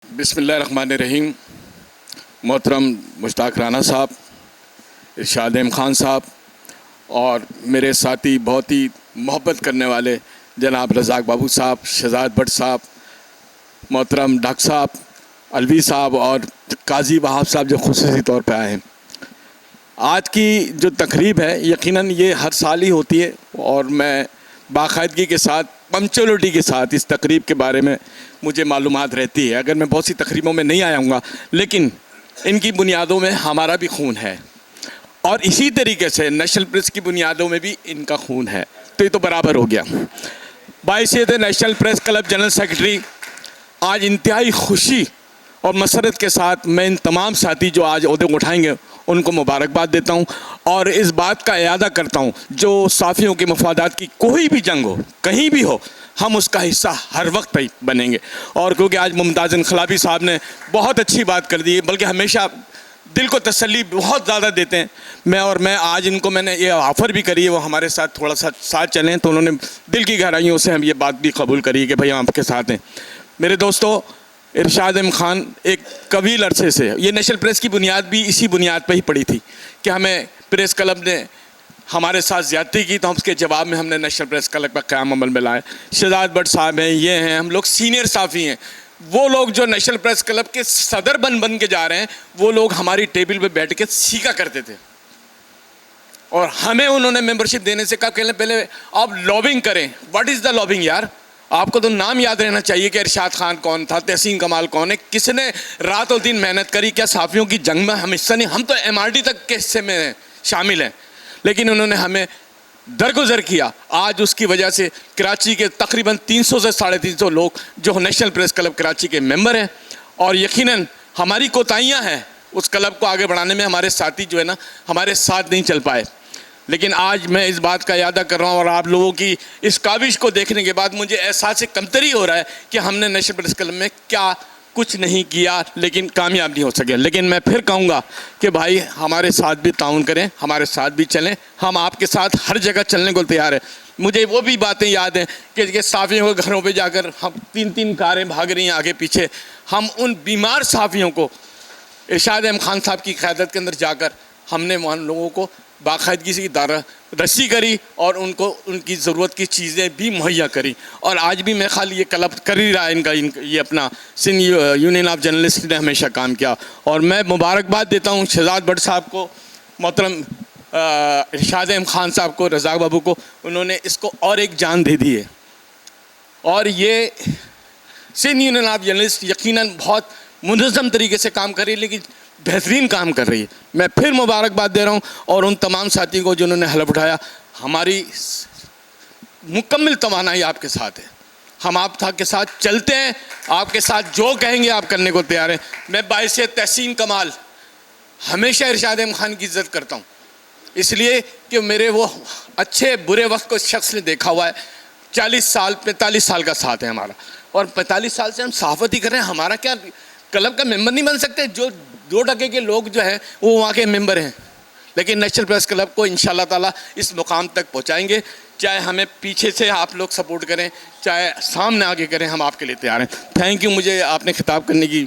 बिस्मिल्लाहिर्रहमानिर्रहीम। मोहतरम मुश्ताक राना साहब, इरशाद अहमद ख़ान साहब और मेरे साथी बहुत ही मोहब्बत करने वाले जनाब रज़ाक बाबू साहब, शहजाद भट्ट साहब, मोहतरम डॉक्टर साहब, अलवी साहब और काजी वहाब साहब जो ख़ुसूसी तौर पर आए हैं। आज की जो तकरीब है यकीनन ये हर साल ही होती है और मैं बाकायदगी के साथ, पंक्चुअलिटी के साथ इस तकरीब के बारे में मुझे मालूमात रहती है। अगर मैं बहुत सी तकरीबों में नहीं आया हूँगा, लेकिन इनकी बुनियादों में हमारा भी खून है और इसी तरीके से नेशनल प्रेस की बुनियादों में भी इनका खून है, तो ये तो बराबर हो गया। बाइसियत national press club general secretary, आज इंतहाई खुशी और मसरत के साथ मैं इन तमाम साथी जो आज ओहदे उठाएंगे उनको मुबारकबाद देता हूँ और इस बात का इरादा करता हूँ जो साफ़ियों के मफादात की कोई भी जंग हो, कहीं भी हो, हम उसका हिस्सा हर वक्त ही बनेंगे। और क्योंकि आज मुमताज़ इनकलाबी साहब ने बहुत अच्छी बात कर दी है, बल्कि हमेशा दिल को तसल्ली बहुत ज़्यादा देते हैं। मैं आज इनको मैंने ये ऑफ़र भी करी है वो हमारे साथ थोड़ा सा साथ चलें, तो उन्होंने दिल की गहराइयों से हम ये बात भी कबूल करी कि भाई हम आपके साथ हैं। मेरे दोस्तों, इरशाद अहमद ख़ान एक कबील अरसे से, ये नेशनल प्रेस की बुनियाद भी इसी बुनियाद पर ही पड़ी थी कि हमें प्रेस क्लब ने हमारे साथ ज़्यादती की, तो हम उसके जवाब में हमने नेशनल प्रेस क्लब का क़याम अमल में लाए। शहजाद भट्ट साहब हैं, ये हैं, हम लोग सीनियर साफ़ी हैं। वो लोग जो नेशनल प्रेस क्लब के सदर बन के जा रहे हैं, वो लोग हमारी टेबल पे बैठ के सीखा करते थे और हमें उन्होंने मेंबरशिप देने से कहा पहले आप लॉबिंग करें। व्हाट इज़ द लॉबिंग यार? आपको तो नाम याद रहना चाहिए कि इरशाद खान कौन था, तहसीन कमाल कौन है, किसने रात और दिन मेहनत करी, क्या साफ़ियों की जंग में हम हिस्सा नहीं, हम तो MRD तक के हिस्से में शामिल हैं, लेकिन उन्होंने हमें दरगुजर किया। आज उसकी वजह से कराची के तकरीबन 300 से 350 लोग जो नेशनल प्रेस क्लब कराची के मेंबर हैं और यकीनन हमारी कोताहियाँ हैं उस क्लब को आगे बढ़ाने में, हमारे साथी जो है ना हमारे साथ नहीं चल पाए। लेकिन आज मैं इस बात का यादा कर रहा हूँ और आप लोगों की इस काविश को देखने के बाद मुझे एहसास कमतरी हो रहा है कि हमने नेशनल प्रेस क्लब में क्या कुछ नहीं किया, लेकिन कामयाब नहीं हो सके। लेकिन मैं फिर कहूँगा कि भाई हमारे साथ भी ताउन करें, हमारे साथ भी चलें, हम आपके साथ हर जगह चलने को तैयार है। मुझे वो भी बातें याद हैं कि साफ़ियों के घरों पे जाकर हम 3-3 कारें भाग रही हैं आगे पीछे, हम उन बीमार साफ़ियों को इरशाद अहमद ख़ान साहब की क़यादत के अंदर जाकर हमने वहाँ लोगों को बाकायदगी से दारा रस्सी करी और उनको उनकी ज़रूरत की चीज़ें भी मुहैया करी। और आज भी मैं ख्याल ये क्लब कर ही रहा है इनका ये अपना सिंध यूनियन ऑफ जर्नलिस्ट ने हमेशा काम किया और मैं मुबारकबाद देता हूँ शहजाद भट्ट साहब को, मोहतरम इरशाद अहमद ख़ान साहब को, रज़ाक बाबू को, उन्होंने इसको और एक जान दे दी है। और ये सिंध यूनियन ऑफ जर्नलिस्ट यकीनन बहुत मुनज़्ज़म तरीके से काम कर रही है, लेकिन बेहतरीन काम कर रही है। मैं फिर मुबारकबाद दे रहा हूँ और उन तमाम साथियों को जिन्होंने हलफ उठाया। हमारी मुकम्मल तवानाई आपके साथ है, हम आपके साथ चलते हैं, आपके साथ जो कहेंगे आप करने को तैयार हैं। मैं बाइसे तहसीन कमाल हमेशा इरशाद अहमद ख़ान की इज़्ज़त करता हूँ, इसलिए कि मेरे वो अच्छे बुरे वक्त को शख्स ने देखा हुआ है। 40 साल 45 साल का साथ है हमारा और 45 साल से हम सहाफ़त ही कर रहे हैं। हमारा क्या क्लब का मेंबर नहीं बन सकते? जो 2% के लोग जो हैं वो वहाँ के मेंबर हैं, लेकिन नेशनल प्रेस क्लब को इंशाल्लाह ताला इस मुकाम तक पहुँचाएंगे। चाहे हमें पीछे से आप लोग सपोर्ट करें, चाहे सामने आगे करें, हम आपके लिए तैयार हैं। थैंक यू मुझे आपने खिताब करने की